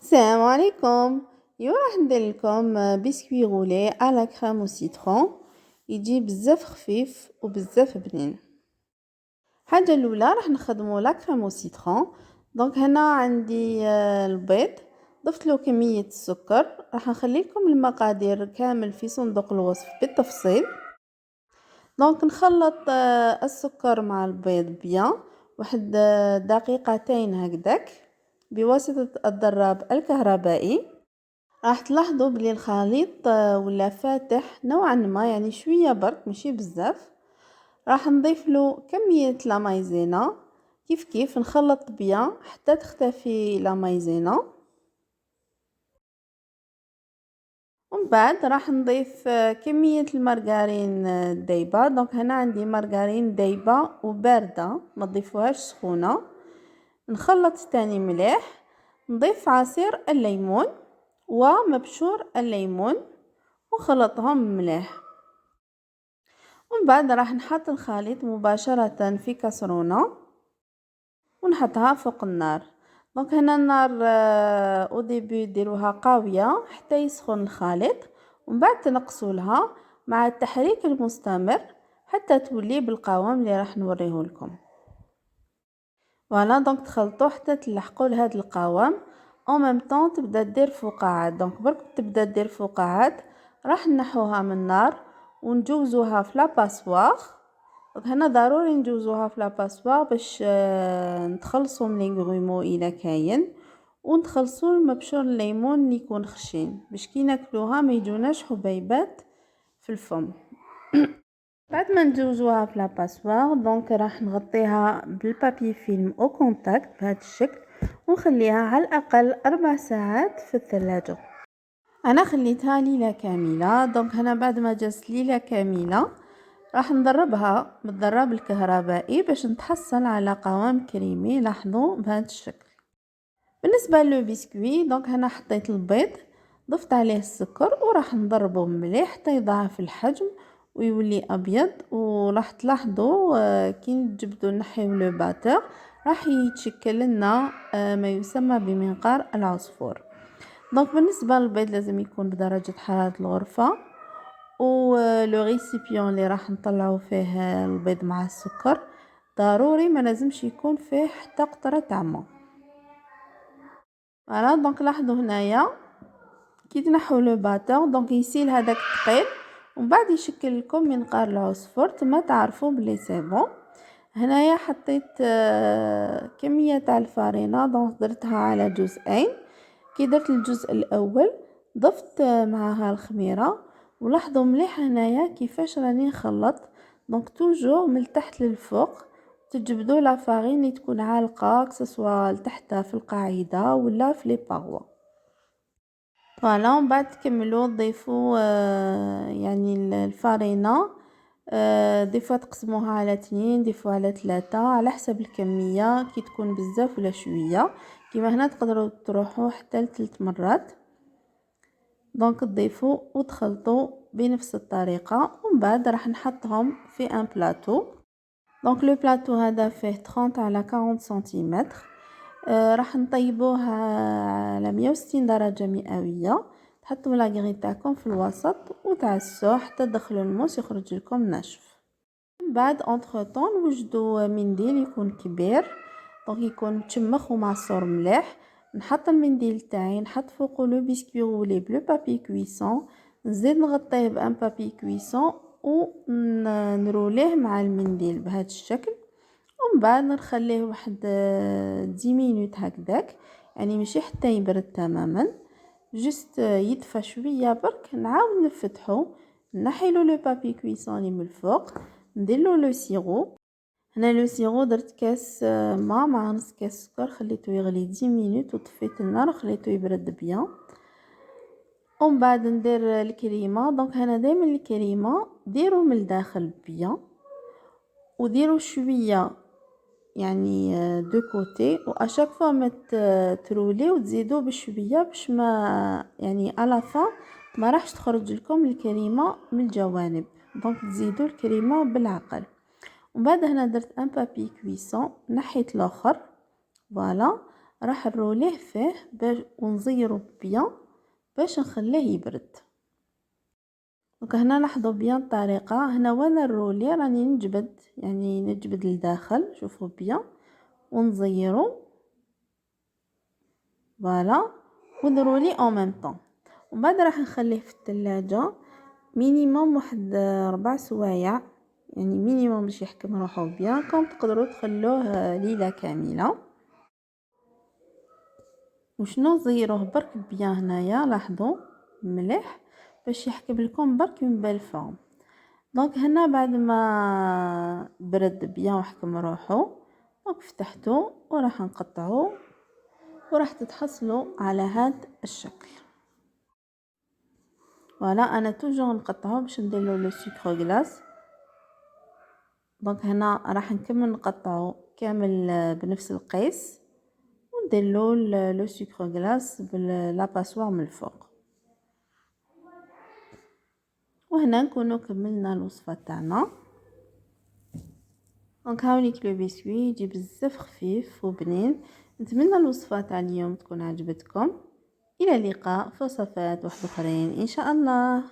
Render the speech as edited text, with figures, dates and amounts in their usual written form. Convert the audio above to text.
السلام عليكم. اليوم راح ندير لكم بسكوي غولي على كريم وسيترون. يجي بزاف خفيف وبزاف بنين. الحاجه الاولى راح نخدموا لا كريم وسيترون. دونك هنا عندي البيض، ضفت له كميه السكر. راح نخلي لكم المقادير كامل في صندوق الوصف بالتفصيل. دونك نخلط السكر مع البيض بيان واحد دقيقتين هكذاك بواسطه الضراب الكهربائي. راح تلاحظوا بلي الخليط ولا فاتح نوعا ما، يعني شويه برك ماشي بزاف. راح نضيف له كميه لا مايزينا، كيف نخلط بيان حتى تختفي لا مايزينا. ومن بعد راح نضيف كميه المارغرين دايبه. دونك هنا عندي مارغرين دايبه وبارده، ما تضيفوهاش سخونه. نخلط تاني مليح، نضيف عصير الليمون ومبشور الليمون وخلطهم مليح. ومن بعد راح نحط الخليط مباشرة في كاسرونة ونحطها فوق النار. دونك هنا النار او ديبي ديروها قاوية حتى يسخن الخليط، ومن بعد تنقصوا لها مع التحريك المستمر حتى تولي بالقوام اللي راح نوريه لكم. فوالا دونك تخلطوا حتى تلحقوا لهذا القوام. او ميم طون تبدا دير فقاعات. دونك برك تبدا دير فقاعات راح نحوها من النار ونجوزوها في لاباسوار. هنا ضروري نجوزوها في لاباسوار باش نتخلصوا من لي غرومو الا كاين، ونتخلصوا المبشور الليمون اللي يكون خشين باش كي ناكلوها ما يجوناش حبيبات في الفم. بعد ما نجوزوها في لاباسوار دونك راح نغطيها بالبابي فيلم او كونتاكت بهذا الشكل ونخليها على الاقل 4 ساعات في الثلاجه. انا خليتها ليله كامله. دونك هنا بعد ما جازت ليله كامله راح ندربها بالضراب الكهربائي باش نتحصل على قوام كريمي. لاحظوا بهذا الشكل. بالنسبه للبسكوي دونك هنا حطيت البيض، ضفت عليه السكر وراح نضربه مليح حتى يضاعف الحجم ويولي ابيض. وراح تلاحظوا كي نجبدو نحيو لو باتور راح يتشكل لنا ما يسمى بمنقار العصفور. دونك بالنسبه للبيض لازم يكون بدرجه حراره الغرفه، و لو ريسيبيون اللي راح نطلعو فيه البيض مع السكر ضروري ما لازمش يكون فيه حتى قطره ماء. فوالا دونك لاحظوا هنايا كي تنحو لو باتور دونك يسيل هذاك الثقيل ومن بعد يشكل لكم منقار العصفور تما تعرفوا بلي سي بون. هنايا حطيت كميه تاع الفارينه دونك درتها على جزئين. كي درت الجزء الاول ضفت معها الخميره، ولاحظوا مليح هنايا كيفاش راني نخلط. دونك توجور من التحت للفوق تجبدوا لا فارين اللي تكون عالقه كسوا لتحت في القاعده ولا في لي باغوا. فوالا ومن بعد تكملوا تضيفوا يعني الفارينه دي فوا تقسموها على 2 دي فوا على 3 على حسب الكميه، كي تكون بزاف ولا شويه. كيما هنا تقدروا تروحوا حتى ل3 مرات. دونك تضيفوا وتخلطوا بنفس الطريقه ومن بعد راح نحطهم في ان بلاطو. دونك لو بلاطو هذا فيه 30 على 40 سنتيمتر. راح نطيبوه على 160 درجه مئويه. تحطوا لاغري تاعكم في الوسط وتعسوه حتى تدخلوا الموس يخرج لكم ناشف. من بعد اونتر طون نوجدوا منديل يكون كبير دونك يكون متشمخ ومعصور مليح. نحط المنديل تاعي نحط فوقو لو بسكوي غولي بلو بابي كويسون، نزيد نغطيه بان بابي كويسون ونروليه مع المنديل بهذا الشكل. ومن بعد نخليه واحد 10 مينوت هكذاك، يعني ماشي حتى يبرد تماما، جست يدفى شويه برك. نعاود نفتحو نحيلو لو بابي كويسون من الفوق، نديرلو لو سيرو. هنا لو سيرو درت كاس ماء مع نص كاس سكر، خليته يغلي 10 مينوت وطفيت النار وخليته يبرد بيان. ومن بعد ندير الكريمه. دونك هنا دائما الكريمه ديروا من الداخل بيان وديروا شويه يعني دو كوتي، واشاك فوا ما ترولي وتزيدوا بشويه باش ما يعني على فا ما راحش تخرج لكم الكريمه من الجوانب. دونك تزيدوا الكريمه بالعقل. ومن بعد هنا درت ان بابي كويسون نحيت الاخر. فوالا راح نروليه فيه ونزيرو بيان باش نخليه يبرد. دونك هنا لاحظوا بيان الطريقه، هنا وانا نرولي راني نجبد، يعني نجبد لداخل، شوفوا بيان، ونزيرو فوالا، ونرولي اون ميم طون. ومن بعد راح نخليه في الثلاجه مينيموم واحد 4 سوايع، يعني مينيموم باش يحكم روحو بيان. كون تقدروا تخلوه ليله كامله. وشنو نزيروه برك بيان هنايا، لاحظوا مليح باش يحكم لكم برك من بالفورم. دونك هنا بعد ما برد بيان وحكم روحو، دونك فتحتو وراح نقطعو وراح تتحصلوا على هذا الشكل. فوالا انا توجور نقطعو باش نديرلو لو سكر غلاس. دونك هنا راح نكمل نقطعو كامل بنفس القيس ونديرلو لو سكر غلاس بلا باسوار من الفوق. وهنا نكونوا كملنا الوصفه تاعنا. دونك هاوليك لو بسكوي يجي بزاف خفيف وبنين. نتمنى الوصفه تاع اليوم تكون عجبتكم. الى اللقاء في وصفات واحده اخرين ان شاء الله.